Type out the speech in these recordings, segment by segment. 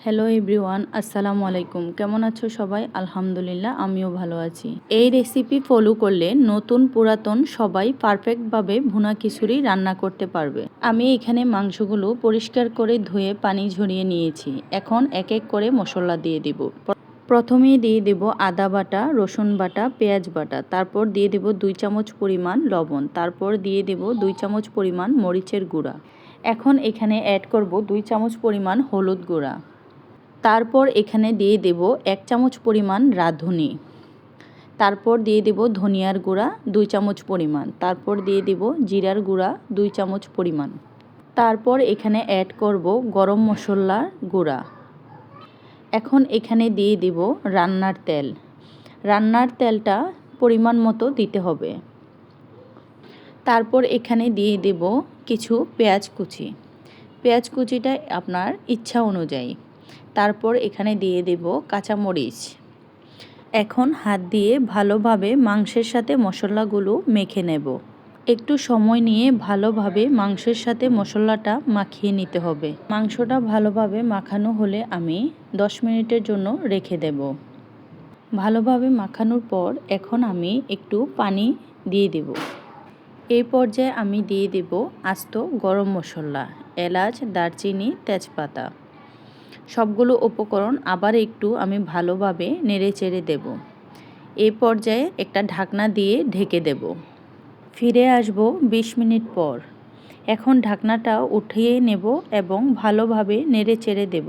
Hello everyone, আসসালামু আলাইকুম। কেমন আছো সবাই? আলহামদুলিল্লাহ, আমিও ভালো আছি। এই রেসিপি ফলো করলে নতুন পুরাতন সবাই পারফেক্টভাবে ভুনা খিচুড়ি রান্না করতে পারবে। আমি এখানে মাংসগুলো পরিষ্কার করে ধুয়ে পানি ঝরিয়ে নিয়েছি। এখন এক এক করে মশলা দিয়ে দিব। প্রথমেই দিয়ে দেব আদা বাটা, রসুন বাটা, পেঁয়াজ বাটা। তারপর দিয়ে দেব 2 চামচ পরিমাণ লবণ। তারপর দিয়ে দেব 2 চামচ পরিমাণ মরিচের গুঁড়া। এখন এখানে অ্যাড করব 2 চামচ পরিমাণ হলুদ গুঁড়া। তারপর এখানে দিয়ে দেব 1 চামচ পরিমাণ রাঁধুনি। তারপর দিয়ে দেব ধনিয়ার গুঁড়া 2 চামচ পরিমাণ। তারপর দিয়ে দেব জিরার গুঁড়া 2 চামচ পরিমাণ। তারপর এখানে অ্যাড করব গরম মশলার গুঁড়া। এখন এখানে দিয়ে দেব রান্নার তেল। রান্নার তেলটা পরিমাণ মতো দিতে হবে। তারপর এখানে দিয়ে দেব কিছু পেঁয়াজ কুচি। পেঁয়াজ কুচিটা আপনার ইচ্ছা অনুযায়ী। তারপর এখানে দিয়ে দেব কাঁচামরিচ। এখন হাত দিয়ে ভালোভাবে মাংসের সাথে মশলাগুলো মেখে নেব। একটু সময় নিয়ে ভালোভাবে মাংসের সাথে মশলাটা মাখিয়ে নিতে হবে। মাংসটা ভালোভাবে মাখানো হলে আমি 10 মিনিটের জন্য রেখে দেব। ভালোভাবে মাখানোর পর এখন আমি একটু পানি দিয়ে দেব। এই পর্যায়ে আমি দিয়ে দেব আস্ত গরম মশলা, এলাচ, দারচিনি, তেজপাতা। সবগুলো উপকরণ আবার একটু আমি ভালোভাবে নেড়ে চেড়ে দেব। এই পর্যায়ে একটা ঢাকনা দিয়ে ঢেকে দেব। ফিরে আসব 20 মিনিট পর। এখন ঢাকনাটা উঠিয়ে নেব এবং ভালোভাবে নেড়ে চেড়ে দেব।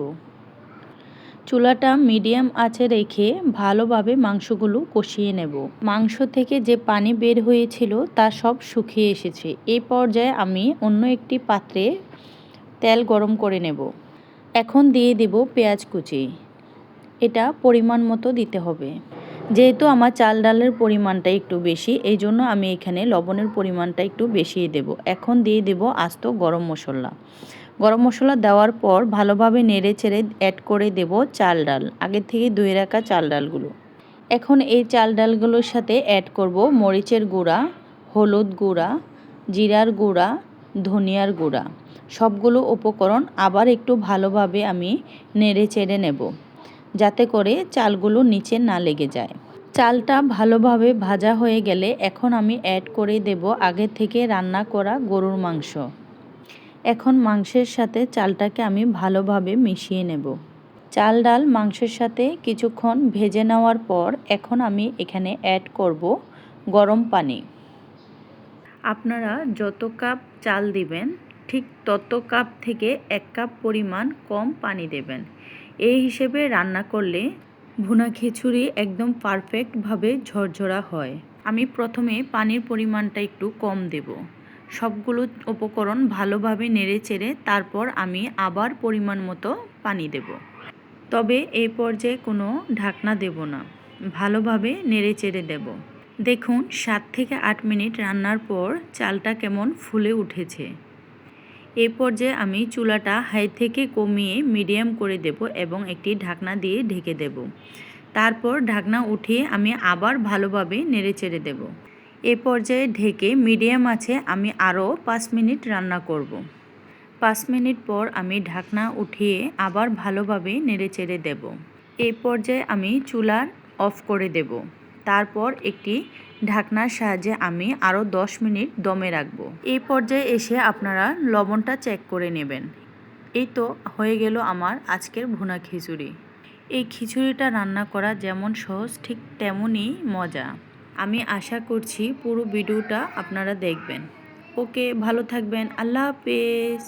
চুলাটা মিডিয়াম আঁচে রেখে ভালোভাবে মাংসগুলো কষিয়ে নেব। মাংস থেকে যে পানি বের হয়েছিল তা সব শুকিয়ে এসেছে। এই পর্যায়ে আমি অন্য একটি পাত্রে তেল গরম করে নেব। এখন দিয়ে দেব পেঁয়াজ কুচি। এটা পরিমাণ মতো দিতে হবে। যেহেতু আমার চাল ডালের পরিমাণটা একটু বেশি, এই জন্য আমি এখানে লবণের পরিমাণটা একটু বেশিই দেব। এখন দিয়ে দেব আস্ত গরম মশলা। গরম মশলা দেওয়ার পর ভালোভাবে নেড়ে চেড়ে অ্যাড করে দেব চাল ডাল, আগে থেকে ধুয়ে রাখা চাল ডালগুলো। এখন এই চাল ডালগুলোর সাথে অ্যাড করব মরিচের গুঁড়া, হলুদ গুঁড়া, জিরার গুঁড়া, ধনিয়ার গুঁড়া। সবগুলো উপকরণ আবার একটু ভালোভাবে আমি নেড়ে চেড়ে নেব, যাতে করে চালগুলো নিচে না লেগে যায়। চালটা ভালোভাবে ভাজা হয়ে গেলে এখন আমি অ্যাড করে দেব আগে থেকে রান্না করা গরুর মাংস। এখন মাংসের সাথে চালটাকে আমি ভালোভাবে মিশিয়ে নেব। চাল ডাল মাংসের সাথে কিছুক্ষণ ভেজে নেওয়ার পর এখন আমি এখানে অ্যাড করব গরম পানি। আপনারা যত কাপ চাল দিবেন ঠিক তত কাপ থেকে 1 কাপ পরিমাণ কম পানি দেবেন। এই হিসেবে রান্না করলে ভুনা খিচুড়ি একদম পারফেক্টভাবে ঝরঝরা হয়। আমি প্রথমে পানির পরিমাণটা একটু কম দেব। সবগুলো উপকরণ ভালোভাবে নেড়ে চেড়ে তারপর আমি আবার পরিমাণ মতো পানি দেব। তবে এই পর্যায়ে কোনো ঢাকনা দেব না, ভালোভাবে নেড়ে চেড়ে দেব। দেখুন 7 থেকে 8 মিনিট রান্নার পর চালটা কেমন ফুলে উঠেছে। এই পর্যায়ে আমি চুলাটা হাই থেকে কমিয়ে মিডিয়াম করে দেব এবং একটি ঢাকনা দিয়ে ঢেকে দেব। তারপর ঢাকনা উঠিয়ে আমি আবার ভালোভাবে নেড়ে চেড়ে দেব। এই পর্যায়ে ঢেকে মিডিয়াম আছে আমি আরও 5 মিনিট রান্না করব। 5 মিনিট পর আমি ঢাকনা উঠিয়ে আবার ভালোভাবে নেড়ে চেড়ে দেব। এই পর্যায়ে আমি চুলা অফ করে দেব। তারপর একটি ঢাকনার সাহায্যে আমি আরও 10 মিনিট দমে রাখব। এই পর্যায়ে এসে আপনারা লবণটা চেক করে নেবেন। এই তো হয়ে গেল আমার আজকের ভুনা খিচুড়ি। এই খিচুড়িটা রান্না করা যেমন সহজ ঠিক তেমনই মজা। আমি আশা করছি পুরো ভিডিওটা আপনারা দেখবেন। ওকে, ভালো থাকবেন। আল্লাহ হাফেজ।